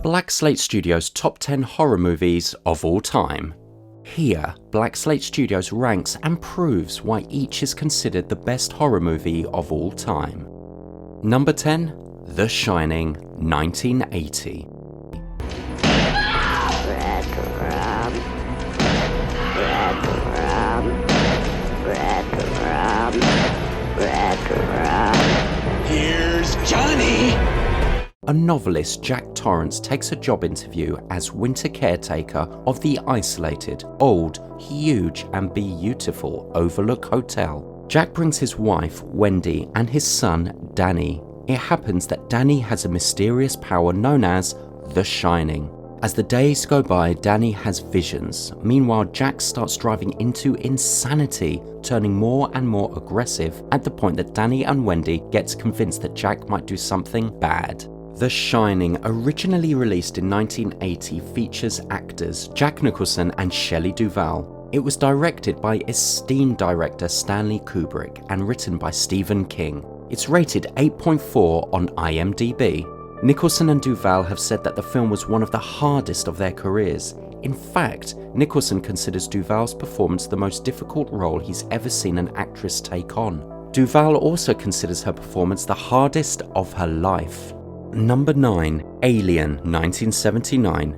Black Slate Studios' top 10 horror movies of all time. Here, Black Slate Studios ranks and proves why each is considered the best horror movie of all time. Number 10, The Shining, 1980. Here's Johnny! A novelist, Jack Torrance, takes a job interview as winter caretaker of the isolated, old, huge and beautiful Overlook Hotel. Jack brings his wife, Wendy, and his son, Danny. It happens that Danny has a mysterious power known as The Shining. As the days go by, Danny has visions. Meanwhile, Jack starts driving into insanity, turning more and more aggressive at the point that Danny and Wendy get convinced that Jack might do something bad. The Shining, originally released in 1980, features actors Jack Nicholson and Shelley Duvall. It was directed by esteemed director Stanley Kubrick and written by Stephen King. It's rated 8.4 on IMDB. Nicholson and Duvall have said that the film was one of the hardest of their careers. In fact, Nicholson considers Duvall's performance the most difficult role he's ever seen an actress take on. Duvall also considers her performance the hardest of her life. Number 9, Alien, 1979.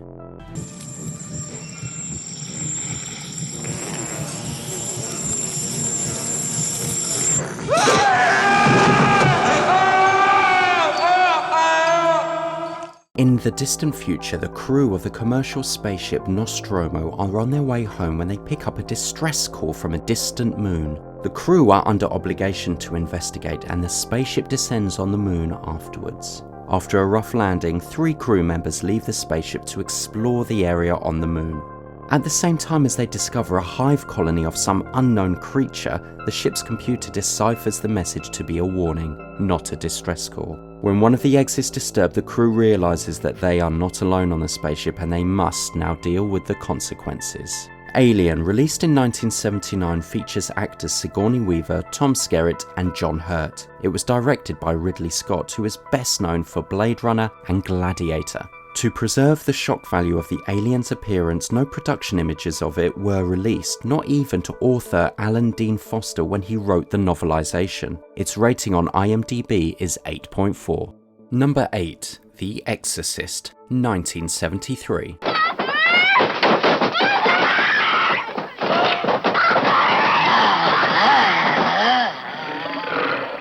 In the distant future, the crew of the commercial spaceship Nostromo are on their way home when they pick up a distress call from a distant moon. The crew are under obligation to investigate, and the spaceship descends on the moon afterwards. After a rough landing, 3 crew members leave the spaceship to explore the area on the moon. At the same time as they discover a hive colony of some unknown creature, the ship's computer deciphers the message to be a warning, not a distress call. When one of the eggs is disturbed, the crew realizes that they are not alone on the spaceship and they must now deal with the consequences. Alien, released in 1979, features actors Sigourney Weaver, Tom Skerritt, and John Hurt. It was directed by Ridley Scott, who is best known for Blade Runner and Gladiator. To preserve the shock value of the alien's appearance, no production images of it were released, not even to author Alan Dean Foster when he wrote the novelization. Its rating on IMDb is 8.4. Number 8, The Exorcist, 1973.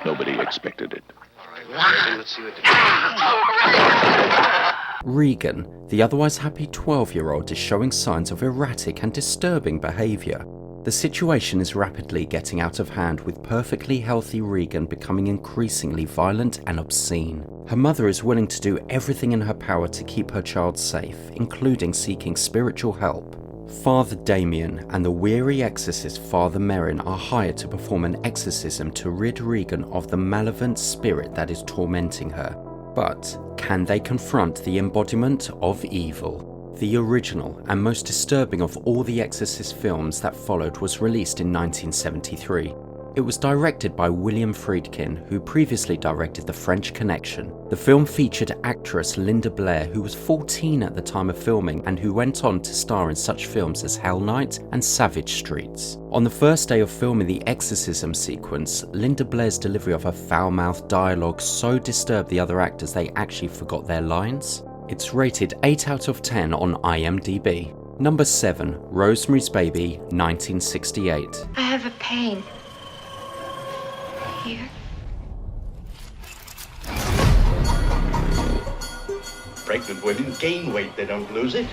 Nobody expected it. Regan, the otherwise happy 12-year-old, is showing signs of erratic and disturbing behaviour. The situation is rapidly getting out of hand, with perfectly healthy Regan becoming increasingly violent and obscene. Her mother is willing to do everything in her power to keep her child safe, including seeking spiritual help. Father Damien and the weary exorcist Father Merrin are hired to perform an exorcism to rid Regan of the malevolent spirit that is tormenting her. But can they confront the embodiment of evil? The original and most disturbing of all the Exorcist films that followed was released in 1973. It was directed by William Friedkin, who previously directed The French Connection. The film featured actress Linda Blair, who was 14 at the time of filming and who went on to star in such films as Hell Night and Savage Streets. On the first day of filming the exorcism sequence, Linda Blair's delivery of her foul-mouthed dialogue so disturbed the other actors they actually forgot their lines. It's rated 8 out of 10 on IMDb. Number 7, Rosemary's Baby, 1968. I have a pain. Here. Pregnant women gain weight, they don't lose it.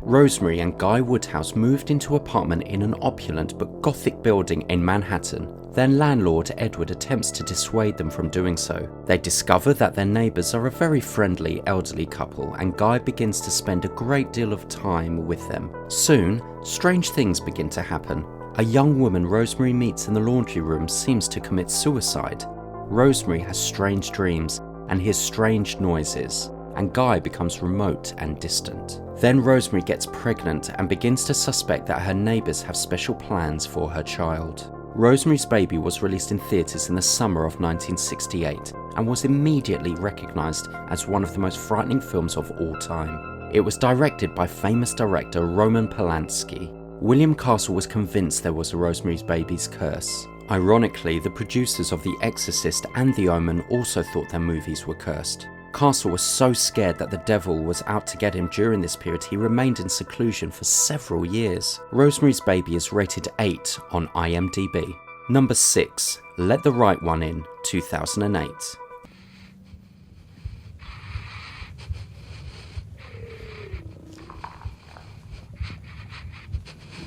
Rosemary and Guy Woodhouse moved into an apartment in an opulent but gothic building in Manhattan. Their landlord, Edward, attempts to dissuade them from doing so. They discover that their neighbours are a very friendly elderly couple, and Guy begins to spend a great deal of time with them. Soon, strange things begin to happen. A young woman Rosemary meets in the laundry room seems to commit suicide. Rosemary has strange dreams and hears strange noises, and Guy becomes remote and distant. Then Rosemary gets pregnant and begins to suspect that her neighbours have special plans for her child. Rosemary's Baby was released in theatres in the summer of 1968. and was immediately recognised as one of the most frightening films of all time. It was directed by famous director Roman Polanski. William Castle was convinced there was a Rosemary's Baby's curse. Ironically, the producers of The Exorcist and The Omen also thought their movies were cursed. Castle was so scared that the devil was out to get him during this period he remained in seclusion for several years. Rosemary's Baby is rated 8 on IMDB. Number 6. Let the Right One In, 2008.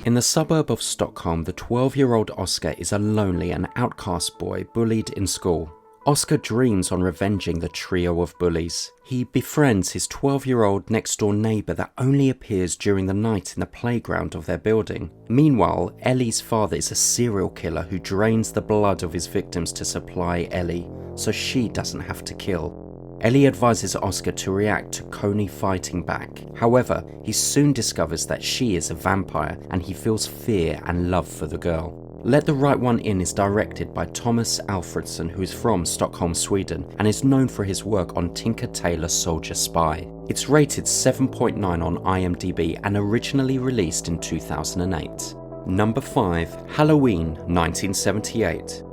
In the suburb of Stockholm, the 12-year-old Oscar is a lonely and outcast boy bullied in school. Oscar dreams on revenging the trio of bullies. He befriends his 12-year-old next-door neighbour that only appears during the night in the playground of their building. Meanwhile, Ellie's father is a serial killer who drains the blood of his victims to supply Ellie, so she doesn't have to kill. Ellie advises Oscar to react to Coney fighting back. However, he soon discovers that she is a vampire and he feels fear and love for the girl. Let the Right One In is directed by Thomas Alfredson, who is from Stockholm, Sweden, and is known for his work on Tinker Tailor Soldier Spy. It's rated 7.9 on IMDb and originally released in 2008. Number 5. Halloween, 1978.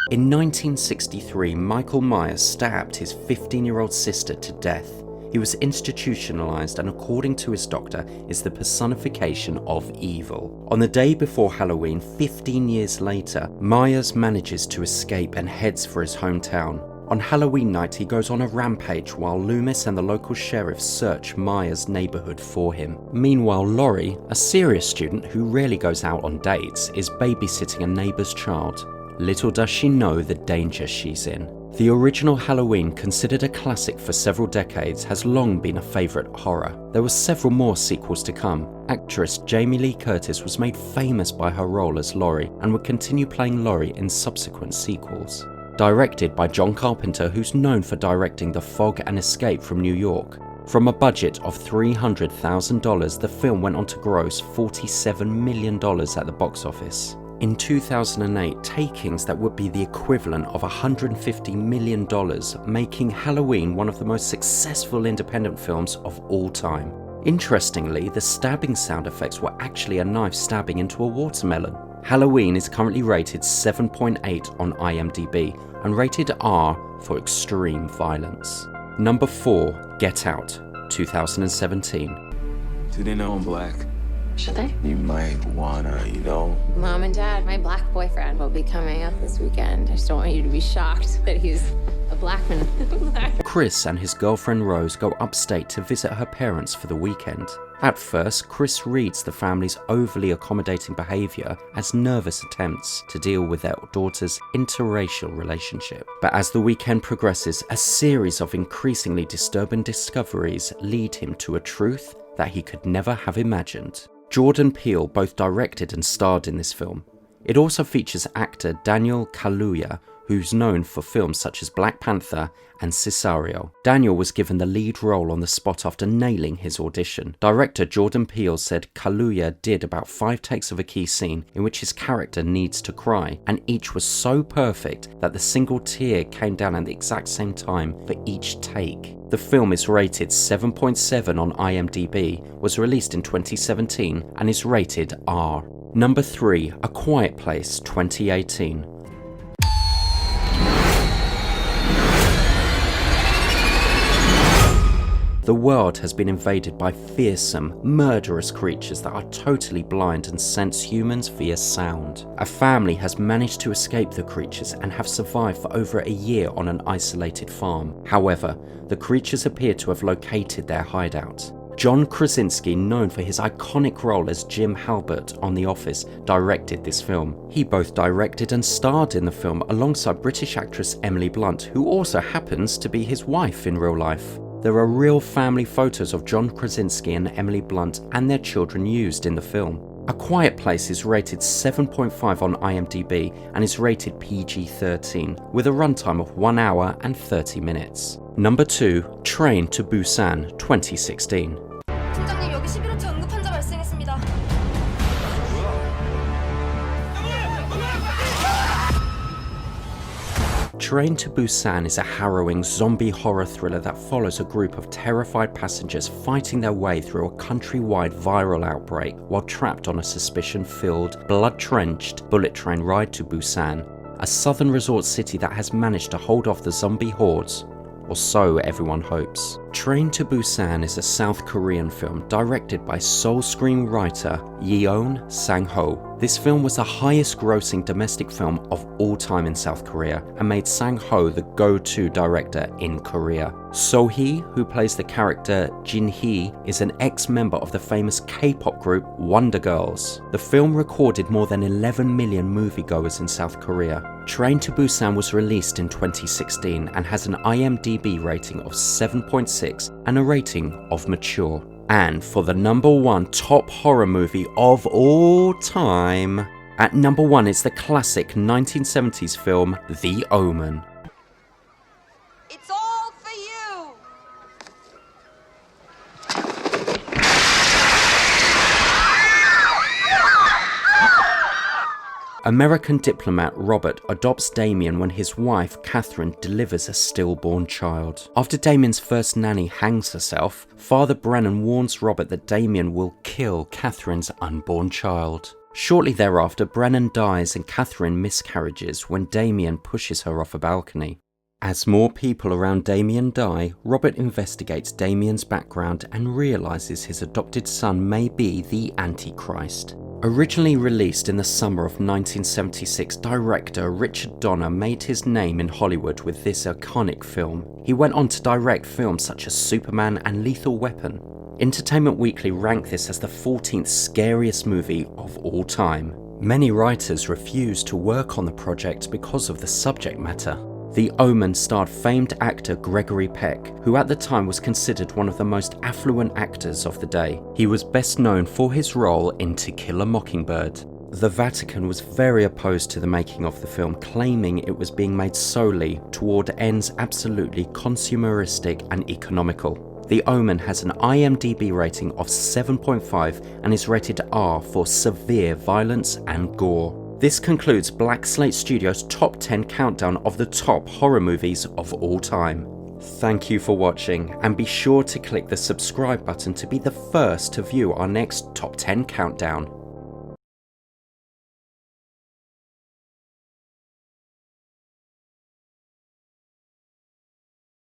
In 1963, Michael Myers stabbed his 15-year-old sister to death. He was institutionalized and, according to his doctor, is the personification of evil. On the day before Halloween, 15 years later, Myers manages to escape and heads for his hometown. On Halloween night, he goes on a rampage while Loomis and the local sheriff search Myers' neighborhood for him. Meanwhile, Laurie, a serious student who rarely goes out on dates, is babysitting a neighbor's child. Little does she know the danger she's in. The original Halloween, considered a classic for several decades, has long been a favourite horror. There were several more sequels to come. Actress Jamie Lee Curtis was made famous by her role as Laurie and would continue playing Laurie in subsequent sequels. Directed by John Carpenter, who's known for directing The Fog and Escape from New York. From a budget of $300,000, the film went on to gross $47 million at the box office. In 2008, takings that would be the equivalent of $150 million, making Halloween one of the most successful independent films of all time. Interestingly, the stabbing sound effects were actually a knife stabbing into a watermelon. Halloween is currently rated 7.8 on IMDb and rated R for extreme violence. Number 4. Get Out, 2017. Do they know I'm black? Should they? You might wanna, Mom and Dad, my black boyfriend will be coming up this weekend. I just don't want you to be shocked that he's a black man. Chris and his girlfriend Rose go upstate to visit her parents for the weekend. At first, Chris reads the family's overly accommodating behaviour as nervous attempts to deal with their daughter's interracial relationship. But as the weekend progresses, a series of increasingly disturbing discoveries lead him to a truth that he could never have imagined. Jordan Peele both directed and starred in this film. It also features actor Daniel Kaluuya, who's known for films such as Black Panther and Cesario. Daniel was given the lead role on the spot after nailing his audition. Director Jordan Peele said Kaluuya did about 5 takes of a key scene in which his character needs to cry, and each was so perfect that the single tear came down at the exact same time for each take. The film is rated 7.7 on IMDb, was released in 2017, and is rated R. Number 3. A Quiet Place, 2018. The world has been invaded by fearsome, murderous creatures that are totally blind and sense humans via sound. A family has managed to escape the creatures and have survived for over a year on an isolated farm. However, the creatures appear to have located their hideout. John Krasinski, known for his iconic role as Jim Halpert on The Office, directed this film. He both directed and starred in the film alongside British actress Emily Blunt, who also happens to be his wife in real life. There are real family photos of John Krasinski and Emily Blunt and their children used in the film. A Quiet Place is rated 7.5 on IMDb and is rated PG-13, with a runtime of 1 hour and 30 minutes. Number 2. Train to Busan, 2016. 팀장님, 여기 11호차 응급 환자 발생. Train to Busan is a harrowing zombie horror thriller that follows a group of terrified passengers fighting their way through a countrywide viral outbreak while trapped on a suspicion-filled, blood-drenched bullet train ride to Busan, a southern resort city that has managed to hold off the zombie hordes, or so everyone hopes. Train to Busan is a South Korean film directed by Seoul screenwriter Yeon Sang-ho. This film was the highest grossing domestic film of all time in South Korea and made Sang-ho the go-to director in Korea. So-hee, who plays the character Jin-hee, is an ex-member of the famous K-pop group Wonder Girls. The film recorded more than 11 million moviegoers in South Korea. Train to Busan was released in 2016 and has an IMDB rating of 7.6 and a rating of mature. And for the #1 top horror movie of all time, at #1 is the classic 1970s film The Omen. It's all for you! American diplomat Robert adopts Damien when his wife, Catherine, delivers a stillborn child. After Damien's first nanny hangs herself, Father Brennan warns Robert that Damien will kill Catherine's unborn child. Shortly thereafter, Brennan dies and Catherine miscarriages when Damien pushes her off a balcony. As more people around Damien die, Robert investigates Damien's background and realizes his adopted son may be the Antichrist. Originally released in the summer of 1976, director Richard Donner made his name in Hollywood with this iconic film. He went on to direct films such as Superman and Lethal Weapon. Entertainment Weekly ranked this as the 14th scariest movie of all time. Many writers refused to work on the project because of the subject matter. The Omen starred famed actor Gregory Peck, who at the time was considered one of the most affluent actors of the day. He was best known for his role in To Kill a Mockingbird. The Vatican was very opposed to the making of the film, claiming it was being made solely toward ends absolutely consumeristic and economical. The Omen has an IMDB rating of 7.5 and is rated R for severe violence and gore. This concludes Black Slate Studios' top 10 countdown of the top horror movies of all time. Thank you for watching, and be sure to click the subscribe button to be the first to view our next top 10 countdown.